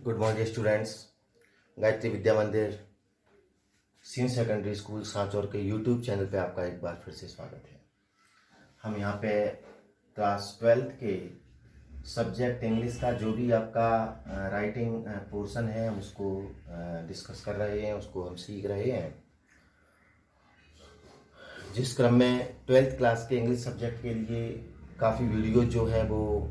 Good morning students. Gayatri Vidya Mandir senior secondary school Sanchore के YouTube channel पे आपका एक बार फिर से स्वागत है। हम यहाँ पे क्लास 12th के सब्जेक्ट इंग्लिश का जो भी आपका राइटिंग पोर्शन है हम उसको डिस्कस कर रहे हैं, उसको हम सीख रहे हैं। जिस क्रम में 12th क्लास के इंग्लिश सब्जेक्ट के लिए काफ़ी वीडियो जो है वो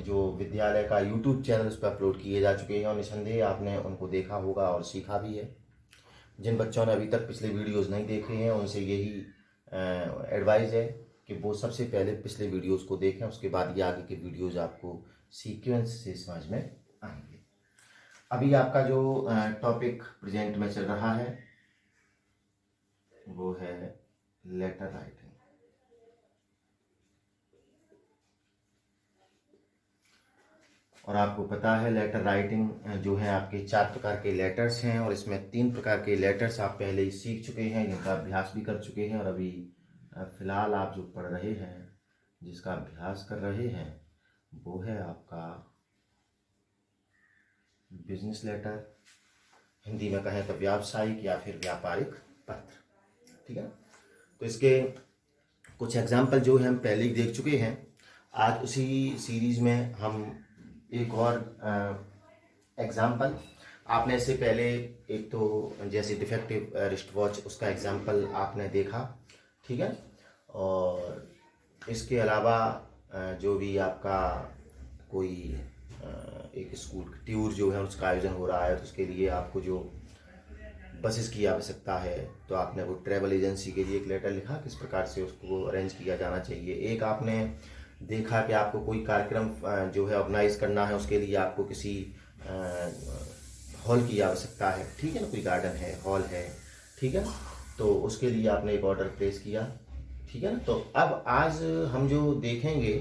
जो विद्यालय का यूट्यूब चैनल उस पर अपलोड किए जा चुके हैं और निसंदेह आपने उनको देखा होगा और सीखा भी है। जिन बच्चों ने अभी तक पिछले वीडियोस नहीं देखे हैं उनसे यही एडवाइस है कि वो सबसे पहले पिछले वीडियोस को देखें, उसके बाद ये आगे के वीडियोस आपको सीक्वेंस से समझ में आएंगे। अभी आपका जो टॉपिक प्रेजेंट में चल रहा है वो है लेटर राइटिंग। और आपको पता है लेटर राइटिंग जो है आपके 4 प्रकार के लेटर्स हैं और इसमें 3 प्रकार के लेटर्स आप पहले ही सीख चुके हैं, जिनका अभ्यास भी कर चुके हैं। और अभी फिलहाल आप जो पढ़ रहे हैं, जिसका अभ्यास कर रहे हैं, वो है आपका बिजनेस लेटर, हिंदी में कहें तो व्यावसायिक या फिर व्यापारिक पत्र। ठीक है, तो इसके कुछ एग्जाम्पल जो है हम पहले ही देख चुके हैं। आज उसी सीरीज में हम एक और एग्जाम्पल, आपने इससे पहले एक तो जैसे डिफेक्टिव रिस्ट वॉच उसका एग्जाम्पल आपने देखा, ठीक है। और इसके अलावा जो भी आपका कोई एक स्कूल टूर जो है उसका आयोजन हो रहा है तो उसके लिए आपको जो बसेस की आवश्यकता है तो आपने वो ट्रैवल एजेंसी के लिए एक लेटर लिखा, किस प्रकार से उसको अरेंज किया जाना चाहिए। एक आपने देखा कि आपको कोई कार्यक्रम जो है ऑर्गेनाइज करना है, उसके लिए आपको किसी हॉल की आवश्यकता है, ठीक है ना, कोई गार्डन है, हॉल है, ठीक है, तो उसके लिए आपने एक ऑर्डर प्लेस किया, ठीक है ना। तो अब आज हम जो देखेंगे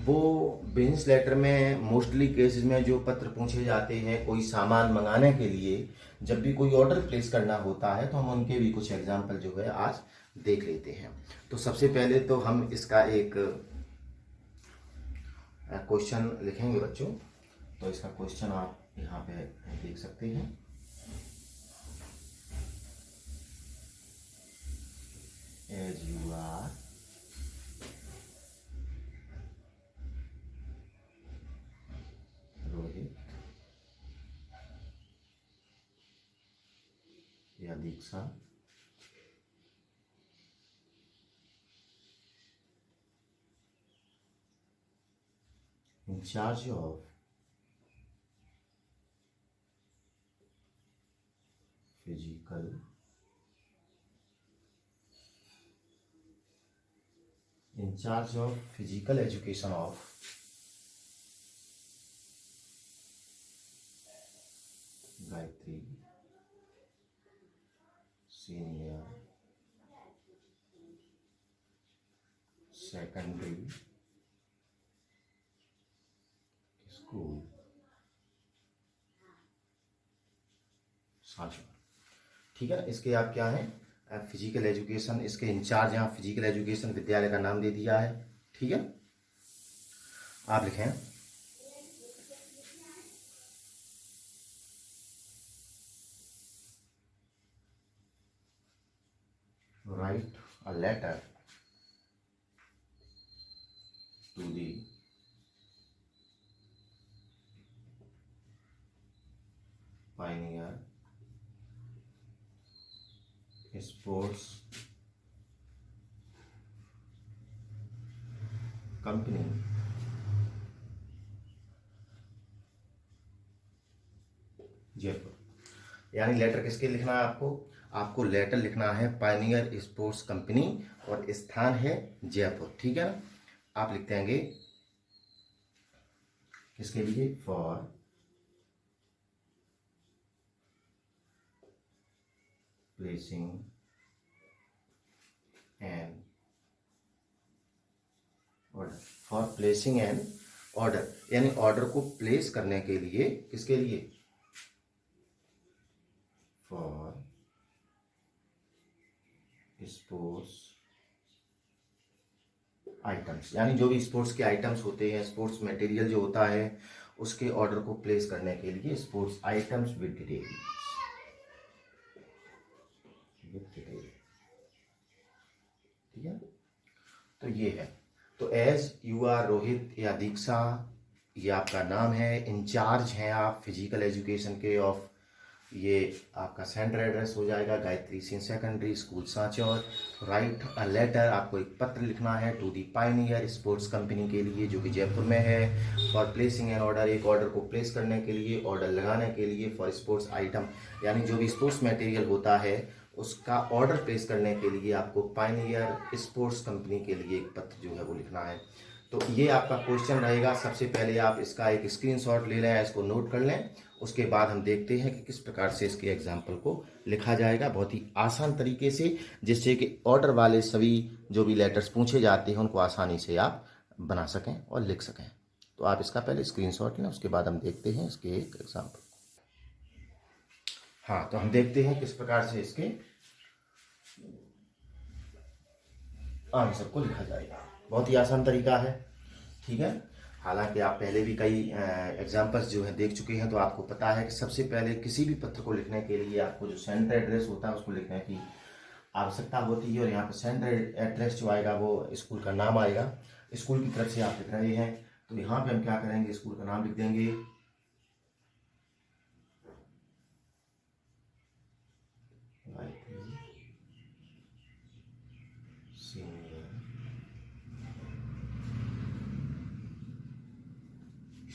वो बिजनेस लेटर में मोस्टली केसेस में जो पत्र पूछे जाते हैं कोई सामान मंगाने के लिए, जब भी कोई ऑर्डर प्लेस करना होता है तो हम उनके भी कुछ एग्जाम्पल जो है आज देख लेते हैं। तो सबसे पहले तो हम इसका एक क्वेश्चन लिखेंगे बच्चों। तो इसका क्वेश्चन आप यहाँ पे देख सकते हैं। एज यू आर रोहित या दीक्षा in charge of physical education of Gayatri Senior Secondary School Sanchore. ठीक है, इसके आप क्या है फिजिकल एजुकेशन, इसके इंचार्ज यहाँ फिजिकल एजुकेशन विद्यालय का नाम दे दिया है, ठीक है। आप लिखें write a letter to the Pioneer Sports Company Jaipur. यानी लेटर किसके लिखना है आपको लेटर लिखना है पायनियर स्पोर्ट्स कंपनी और स्थान है जयपुर, ठीक है ना। आप लिखते हैं किसके लिए, for placing an order, for placing an order, यानी ऑर्डर को प्लेस करने के लिए, किसके लिए, फॉर स्पोर्ट्स आइटम्स, यानी जो भी स्पोर्ट्स के आइटम्स होते हैं, स्पोर्ट्स मटेरियल जो होता है उसके ऑर्डर को प्लेस करने के लिए स्पोर्ट्स आइटम्स विद डिटेल। ठीक है, तो ये है। तो एज यू आर रोहित या दीक्षा, ये आपका नाम है, इंचार्ज हैं आप फिजिकल एजुकेशन के ऑफ, ये आपका सेंटर एड्रेस हो जाएगा गायत्री सीन secondary school Sanchore. Write a letter, आपको एक पत्र लिखना है to the Pioneer Sports Company के लिए जो कि जयपुर में है, फॉर प्लेसिंग एन ऑर्डर, एक ऑर्डर को प्लेस करने के लिए, ऑर्डर लगाने के लिए, फॉर स्पोर्ट्स आइटम यानी जो भी स्पोर्ट्स मटेरियल होता है उसका ऑर्डर प्लेस करने के लिए आपको पायनियर स्पोर्ट्स कंपनी के लिए एक पत्र जो है वो लिखना है। तो ये आपका क्वेश्चन रहेगा। सबसे पहले आप इसका एक स्क्रीनशॉट ले लें, इसको नोट कर लें, उसके बाद हम देखते हैं कि किस प्रकार से इसके एग्जाम्पल को लिखा जाएगा बहुत ही आसान तरीके से, जिससे कि ऑर्डर वाले सभी जो भी लेटर्स पूछे जाते हैं उनको आसानी से आप बना सकें और लिख सकें। तो आप इसका पहले स्क्रीनशॉट लें, उसके बाद हम देखते हैं इसके एक एग्जाम्पल। हाँ, तो हम देखते हैं किस प्रकार से इसके आंसर को लिखा जाएगा। बहुत ही आसान तरीका है। ठीक है, हालांकि आप पहले भी कई एग्जाम्पल्स जो है देख चुके हैं, तो आपको पता है कि सबसे पहले किसी भी पत्र को लिखने के लिए आपको जो सेंटर एड्रेस होता है उसको लिखने की आवश्यकता होती है। और यहाँ पर सेंटर एड्रेस जो आएगा वो स्कूल का नाम आएगा, स्कूल की तरफ से आप लिख रहे हैं। तो यहाँ पे हम क्या करेंगे, स्कूल का नाम लिख देंगे,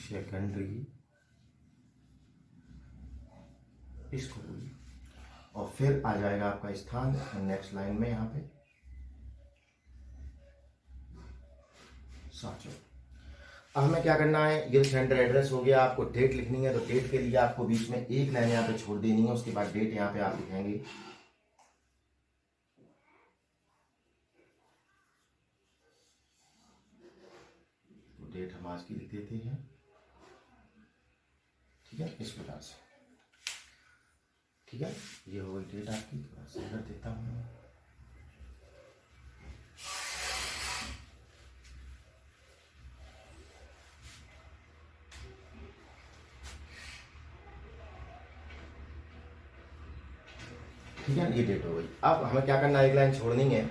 सेकेंडरी स्कूल, और फिर आ जाएगा आपका स्थान नेक्स्ट लाइन में यहाँ पे सांचौर। अब हमें क्या करना है, ये सेंटर एड्रेस हो गया, आपको डेट लिखनी है। तो डेट के लिए आपको बीच में एक लाइन यहाँ पे छोड़ देनी है, उसके बाद डेट यहाँ पे आप लिखेंगे। तो डेट हम आज की लिख देते हैं। ठीक है, इस प्रकार से। ठीक है, ये हो गई डेट आपकी। थोड़ा सा कर देता हूँ। ठीक है, ये डेट हो गई। अब हमें क्या करना है, एक लाइन छोड़नी है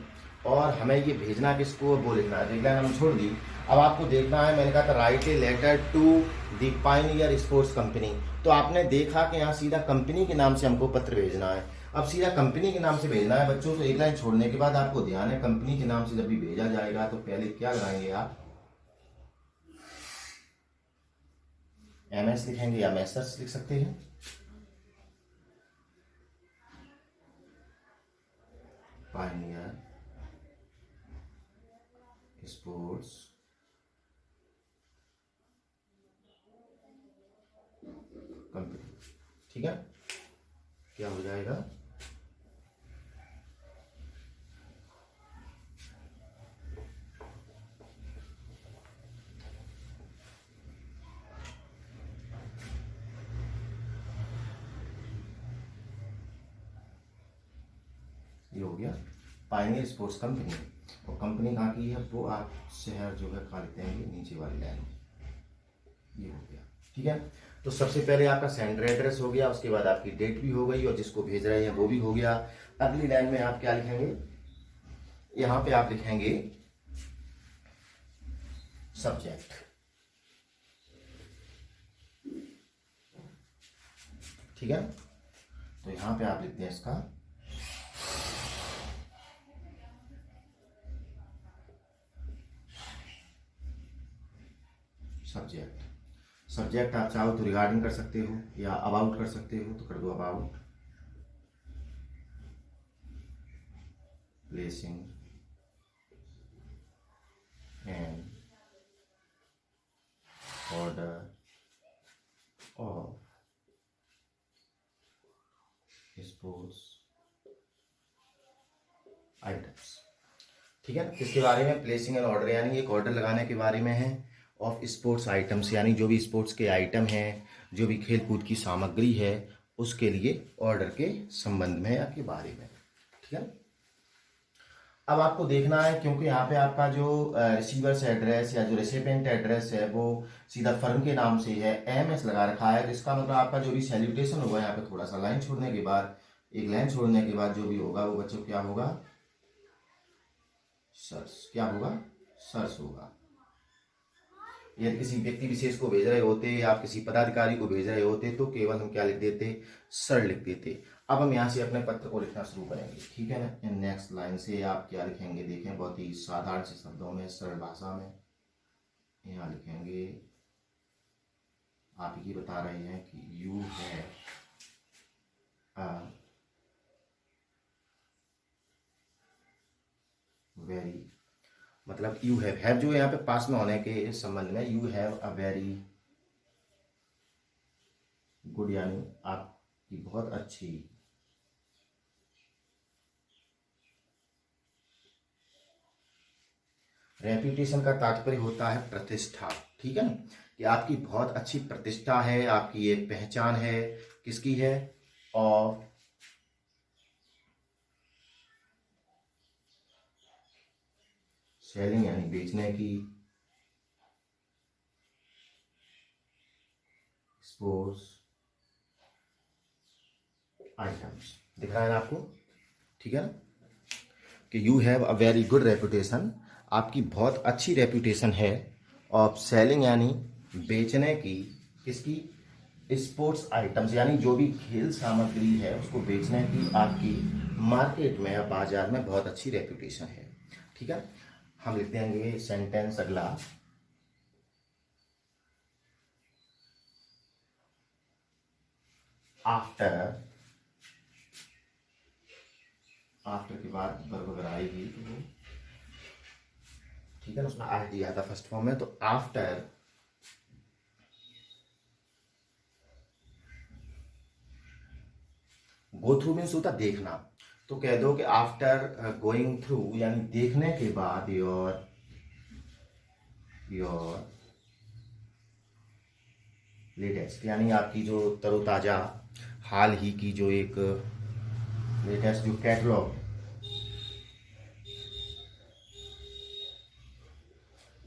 और हमें ये भेजना किसको, वो लिखना है। एक लाइन हम छोड़ दी। अब आपको देखना है, मैंने कहा था write a letter to the Pioneer Sports Company. तो आपने देखा कि यहाँ सीधा कंपनी के नाम से हमको पत्र भेजना है। अब सीधा कंपनी के नाम से भेजना है बच्चों, तो एक लाइन छोड़ने के बाद आपको ध्यान है कंपनी के नाम से जब भी भेजा जाएगा तो पहले क्या लगाएंगे आप, MS लिखेंगे या मैसर्स लिख सकते हैं। Pioneer Sports company. ठीक है, क्या हो जाएगा, ये हो गया पायनियर स्पोर्ट्स कंपनी। और कंपनी कहाँ की है वो आप शहर जो है खा लेते हैं नीचे वाली लाइन में, ये हो गया। ठीक है, तो सबसे पहले आपका सेंटर एड्रेस हो गया, उसके बाद आपकी डेट भी हो गई और जिसको भेज रहे हैं वो भी हो गया। अगली लाइन में आप क्या लिखेंगे, यहाँ पे आप लिखेंगे सब्जेक्ट। ठीक है, तो यहाँ पे आप लिखते हैं इसका सब्जेक्ट। सब्जेक्ट आप चाहो तो रिगार्डिंग कर सकते हो या अबाउट कर सकते हो, तो कर दो about placing an order of sports items. ठीक है, किसके बारे में, प्लेसिंग एन ऑर्डर यानी एक ऑर्डर लगाने के बारे में है, ऑफ स्पोर्ट्स आइटम्स यानी जो भी स्पोर्ट्स के आइटम हैं, जो भी खेल कूद की सामग्री है उसके लिए ऑर्डर के संबंध में या के बारे में। ठीक है, अब आपको देखना है, क्योंकि यहाँ पे आपका जो रिसीवर्स एड्रेस या जो रेसिपिएंट एड्रेस है वो सीधा फर्म के नाम से है, एमएस लगा रखा है, तो इसका मतलब आपका जो भी सैल्यूटेशन होगा यहाँ पे थोड़ा सा लाइन छोड़ने के बाद, एक लाइन छोड़ने के बाद जो भी होगा वो बच्चों क्या होगा, सर्स, क्या होगा, सर्स होगा। यदि किसी व्यक्ति विशेष को भेज रहे होते या आप किसी पदाधिकारी को भेज रहे होते तो केवल हम क्या लिख देते, सर लिख देते। अब हम यहाँ से अपने पत्र को लिखना शुरू करेंगे, ठीक है ना। नेक्स्ट लाइन से आप क्या लिखेंगे, देखें बहुत ही साधारण से शब्दों में, सरल भाषा में यहाँ लिखेंगे। आप ही बता रहे हैं कि यू है वेरी, मतलब यू हैव जो यहाँ पे पास में होने के संबंध में, you have a very good, यानी आपकी बहुत अच्छी रेप्यूटेशन का तात्पर्य होता है प्रतिष्ठा, ठीक है ना, कि आपकी बहुत अच्छी प्रतिष्ठा है, आपकी एक पहचान है, किसकी है, और सेलिंग यानी बेचने की, स्पोर्ट्स आइटम्स, दिख रहा है ना आपको, ठीक है ना, कि you have a very good reputation, आपकी बहुत अच्छी रेपुटेशन है, ऑफ सेलिंग यानी बेचने की, किसकी, स्पोर्ट्स आइटम्स यानी जो भी खेल सामग्री है उसको बेचने की आपकी मार्केट में या बाजार में बहुत अच्छी रेपुटेशन है, ठीक है। हम लिख देंगे सेंटेंस अगला, आफ्टर, आफ्टर के बाद वर्ब अगर आएगी तो वो, ठीक है ना, उसमें आज दिया था फर्स्ट फॉर्म में, तो आफ्टर गो थ्रू मीन्स होता देखना, तो कह दो कि आफ्टर गोइंग थ्रू यानी देखने के बाद, योर लेटेस्ट यानी आपकी जो तरोताजा हाल ही की जो एक लेटेस्ट जो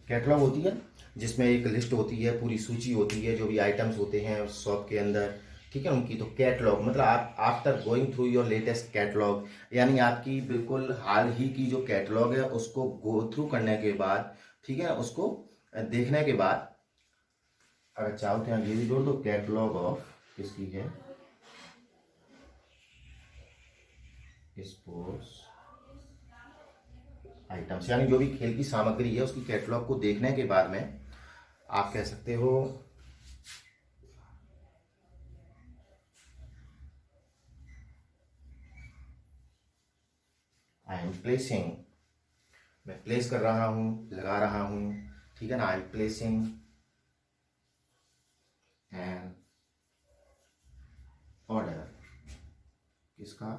कैटलॉग होती है, जिसमें एक लिस्ट होती है, पूरी सूची होती है, जो भी आइटम्स होते हैं शॉप के अंदर, ठीक है उनकी, तो कैटलॉग मतलब आप after going through your latest catalogue यानी आपकी बिल्कुल हाल ही की जो कैटलॉग है उसको गो थ्रू करने के बाद, ठीक है, उसको देखने के बाद, अगर चाहो तो यहाँ ये भी जोड़ दो, कैटलॉग ऑफ किसकी है, स्पोर्ट्स आइटम्स यानी जो भी खेल की सामग्री है उसकी कैटलॉग को देखने के बाद में आप कह सकते हो आई एम प्लेसिंग, मैं प्लेस कर रहा हूं, लगा रहा हूं, ठीक है ना, I am placing an order, किसका,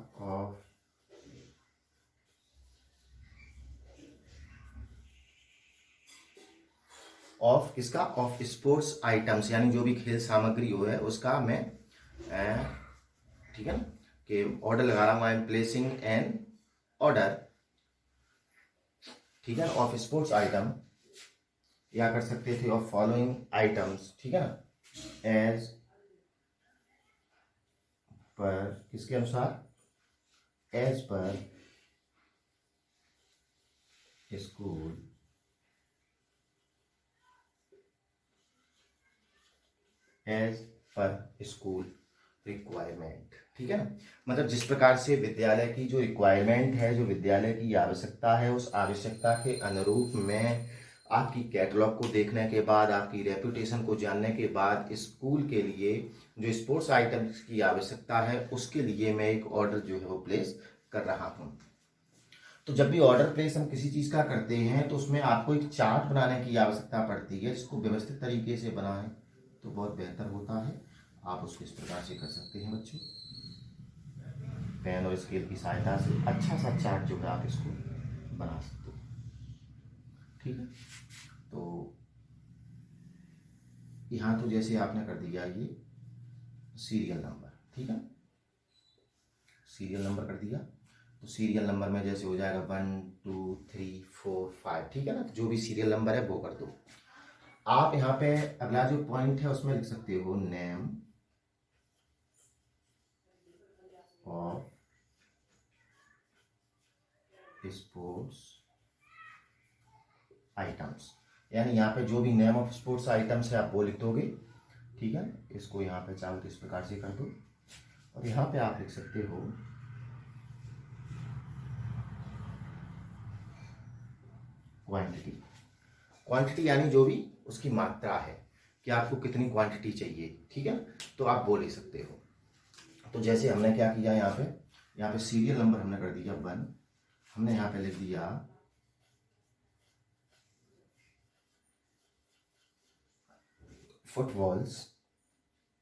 ऑफ किसका, ऑफ स्पोर्ट्स आइटम्स यानी जो भी खेल सामग्री हो है उसका मैं ठीक है ना, कि ऑर्डर लगा रहा हूं, I am placing an order, ठीक है, ऑफ स्पोर्ट्स आइटम, या कर सकते थे ऑफ फॉलोइंग आइटम्स, ठीक है ना, एज पर, किसके अनुसार, as per school as per school requirement, ठीक है ना, मतलब जिस प्रकार से विद्यालय की जो रिक्वायरमेंट है, जो विद्यालय की आवश्यकता है, उस आवश्यकता के अनुरूप में आपकी कैटलॉग को देखने के बाद, आपकी रेपुटेशन को जानने के बाद, स्कूल के लिए जो स्पोर्ट्स आइटम्स की आवश्यकता है उसके लिए मैं एक ऑर्डर जो है वो प्लेस कर रहा हूँ। तो जब भी ऑर्डर प्लेस हम किसी चीज़ का करते हैं तो उसमें आपको एक चार्ट बनाने की आवश्यकता पड़ती है, जिसको व्यवस्थित तरीके से बनाएं तो बहुत बेहतर होता है। आप उसको इस प्रकार से कर सकते हैं बच्चों, पेन और स्केल की सहायता से अच्छा सा चार्ट जो है आप इसको बना सकते हो, ठीक है। तो यहाँ तो जैसे आपने कर दिया ये सीरियल नंबर, ठीक है, सीरियल नंबर कर दिया, तो सीरियल नंबर में जैसे हो जाएगा 1 2 3 4 5, ठीक है ना। तो जो भी सीरियल नंबर है वो कर दो। आप यहाँ पे अगला जो पॉइंट है उसमें लिख सकते हो नेम ऑफ स्पोर्ट्स आइटम्स, यानी यहाँ पे जो भी नेम ऑफ स्पोर्ट्स आइटम्स है आप वो लिख दोगे, ठीक है। इसको यहाँ पे चाहो तो इस प्रकार से कर दो, और यहाँ पे आप लिख सकते हो क्वांटिटी। क्वांटिटी यानी जो भी उसकी मात्रा है कि आपको कितनी क्वांटिटी चाहिए, ठीक है। तो आप वो ले सकते हो। तो जैसे हमने क्या किया, यहाँ पे सीरियल नंबर हमने कर दिया 1, हमने यहाँ पे लिख दिया फुटबॉल्स,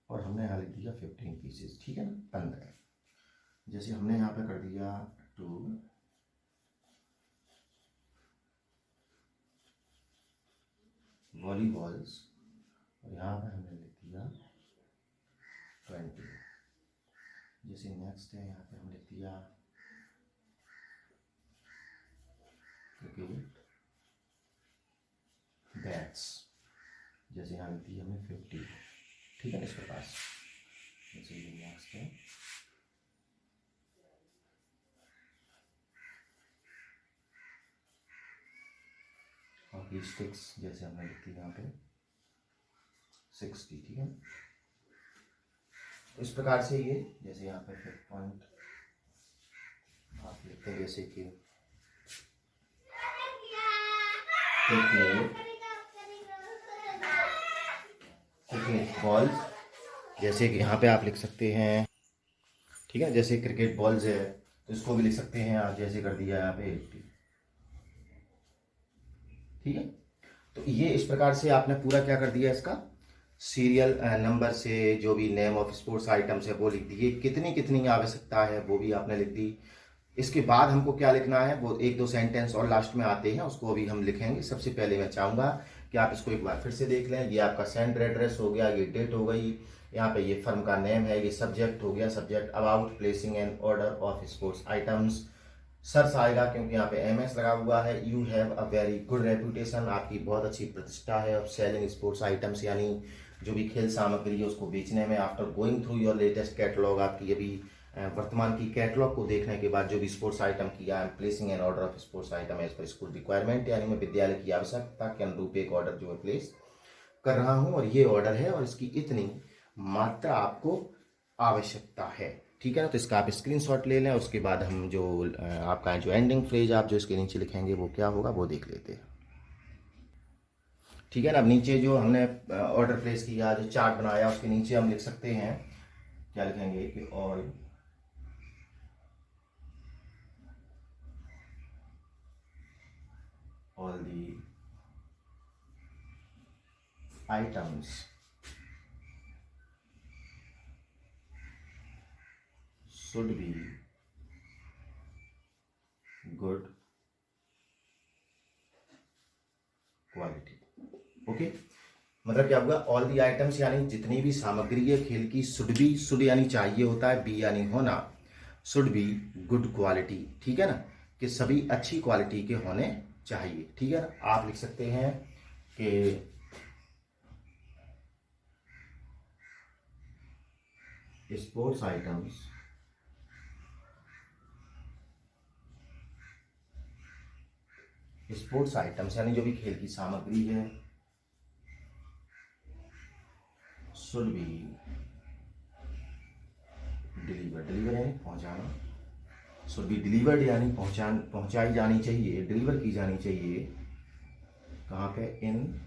और हमने यहाँ लिख दिया 15 पीसेस, ठीक है ना, 15। जैसे हमने यहाँ पे कर दिया 2 वॉलीबॉल्स, और यहाँ पे हमने लिख दिया 20। जैसे नेक्स्ट है, यहाँ पे हम लिख दिया क्रिकेट बैट्स, जैसे यहाँ लिख दिया हमने 50, ठीक है, इस प्रकार से। जैसे ये नेक्स्ट है हॉकी स्टिक्स, जैसे हमने लिख दी यहाँ पे 60, ठीक है। इस प्रकार से ये, जैसे यहाँ पे 5 पॉइंट आप लिखते हैं, जैसे कि क्रिकेट बॉल्स, जैसे कि यहाँ पे आप लिख सकते हैं, ठीक है। जैसे क्रिकेट बॉल्स है तो इसको भी लिख सकते हैं आप, जैसे कर दिया यहाँ पे 80, ठीक है। तो ये इस प्रकार से आपने पूरा क्या कर दिया, इसका सीरियल नंबर से जो भी नेम ऑफ स्पोर्ट्स आइटम्स है वो लिख दिए, कितनी कितनी आवश्यकता है वो भी आपने लिख दी। इसके बाद हमको क्या लिखना है, वो 1-2 सेंटेंस और लास्ट में आते हैं, उसको अभी हम लिखेंगे। सबसे पहले मैं चाहूँगा कि आप इसको एक बार फिर से देख लें। ये आपका सेंटर एड्रेस हो गया, ये डेट हो गई, यहाँ पे ये फर्म का नेम है, ये सब्जेक्ट हो गया, subject about placing an order of sports items. Search आएगा क्योंकि यहाँ पे एमएस लगा हुआ है। You have a very good reputation, आपकी बहुत अच्छी प्रतिष्ठा है ऑफ सेलिंग स्पोर्ट्स आइटम्स, यानी जो भी खेल सामग्री है उसको बेचने में। After going through your latest catalogue, आपकी अभी वर्तमान की कैटलॉग को देखने के बाद जो भी स्पोर्ट्स आइटम किया है, placing an order of sports item as per school requirement, यानी मैं विद्यालय की आवश्यकता के अनुरूप एक ऑर्डर जो है प्लेस कर रहा हूँ, और ये ऑर्डर है और इसकी इतनी मात्रा आपको आवश्यकता है, ठीक है ना। तो इसका आप स्क्रीनशॉट ले लें। उसके बाद हम जो आपका जो एंडिंग फ्रेज आप जो इसके नीचे लिखेंगे वो क्या होगा वो देख लेते हैं, ठीक है ना। अब नीचे जो हमने ऑर्डर प्लेस किया, जो चार्ट बनाया, उसके नीचे हम लिख सकते हैं, क्या लिखेंगे कि all the items should be good quality, okay. मतलब क्या होगा, ऑल दी आइटम्स यानी जितनी भी सामग्री है खेल की, शुड बी, शुड यानी चाहिए होता है, बी यानी होना, शुड बी गुड क्वालिटी, ठीक है ना, कि सभी अच्छी क्वालिटी के होने चाहिए, ठीक है ना। आप लिख सकते हैं कि स्पोर्ट्स आइटम्स यानी जो भी खेल की सामग्री है, शुड बी डिलीवर यानी पहुंचाना, शुड बी डिलीवर्ड यानी पहुंचाई जानी चाहिए, डिलीवर की जानी चाहिए, कहाँ पे, इन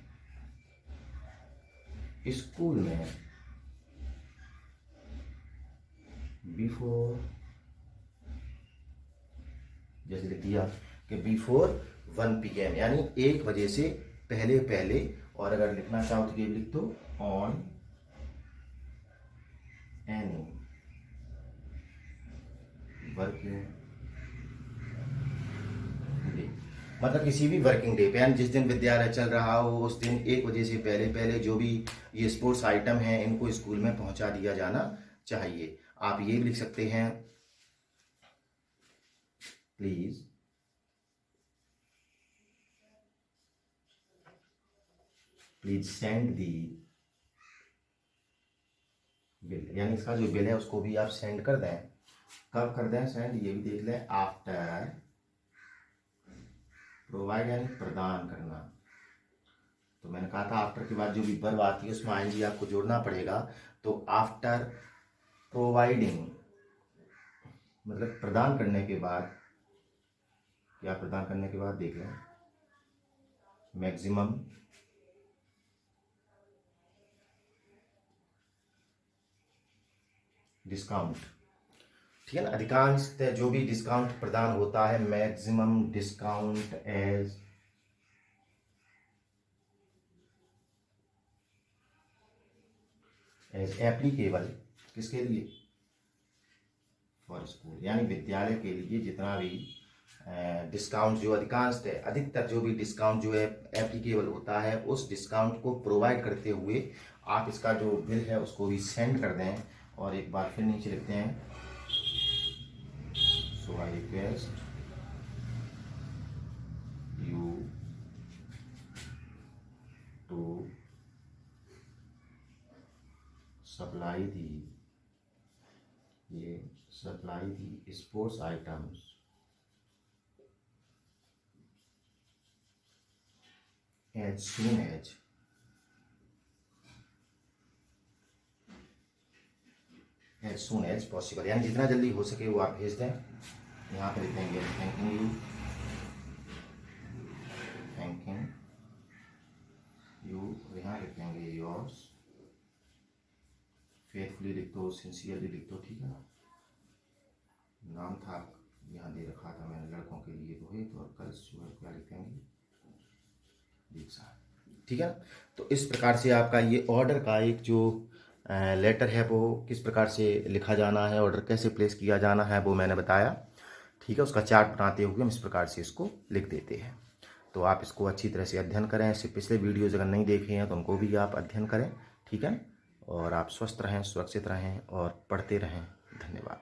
स्कूल में, बिफोर, जैसे लिख दिया कि बिफोर 1 PM, यानी 1 बजे से पहले, और अगर लिखना चाहो तो ये लिख दो ऑन एनी वर्किंग डे, मतलब किसी भी वर्किंग डे पे, यानी जिस दिन विद्यालय चल रहा हो उस दिन 1 बजे से पहले जो भी ये स्पोर्ट्स आइटम हैं इनको स्कूल में पहुंचा दिया जाना चाहिए। आप ये भी लिख सकते हैं प्लीज सेंड दी बिल, यानी इसका जो बिल है उसको भी आप सेंड कर दें। कब कर दें सेंड, ये भी देख लें। आफ्टर प्रोवाइड यानी प्रदान करना। तो मैंने कहा था आफ्टर के बाद जो भी वर्ब आती है उसमें आईएनजी आपको जोड़ना पड़ेगा। तो आफ्टर प्रोवाइडिंग मतलब प्रदान करने के बाद, क्या प्रदान करने के बाद देख लें, मैक्सिमम डिस्काउंट, ठीक है ना। अधिकांश जो भी डिस्काउंट प्रदान होता है, मैक्सिमम डिस्काउंट एज एप्लीकेबल, किसके लिए, फॉर स्कूल, यानी विद्यालय के लिए जितना भी डिस्काउंट जो अधिकांश है, अधिकतर जो भी डिस्काउंट जो है एप्लीकेबल होता है, उस डिस्काउंट को प्रोवाइड करते हुए आप इसका जो बिल है उसको भी सेंड कर दें। और एक बार फिर नीचे लिखते हैं, so I request you to supply the sports items as soon as possible, यानी जितना जल्दी हो सके वो आप भेज दें। यहाँ पर लिख देंगे थैंकिंग यू, यहाँ लिख देंगे योर्स फेथफुली लिख दो, सिंसियरली लिख दो, ठीक है ना। नाम था यहाँ दे रखा था मैंने लड़कों के लिए रोहित, और गर्ल्स जो है क्या लिखेंगे दीक्षा, ठीक है। तो इस प्रकार से आपका ये ऑर्डर का एक जो लेटर है वो किस प्रकार से लिखा जाना है, ऑर्डर कैसे प्लेस किया जाना है वो मैंने बताया, ठीक है। उसका चार्ट बनाते हुए हम इस प्रकार से इसको लिख देते हैं। तो आप इसको अच्छी तरह से अध्ययन करें। इससे पिछले वीडियोज़ अगर नहीं देखे हैं तो उनको भी आप अध्ययन करें, ठीक है। और आप स्वस्थ रहें, सुरक्षित रहें और पढ़ते रहें। धन्यवाद।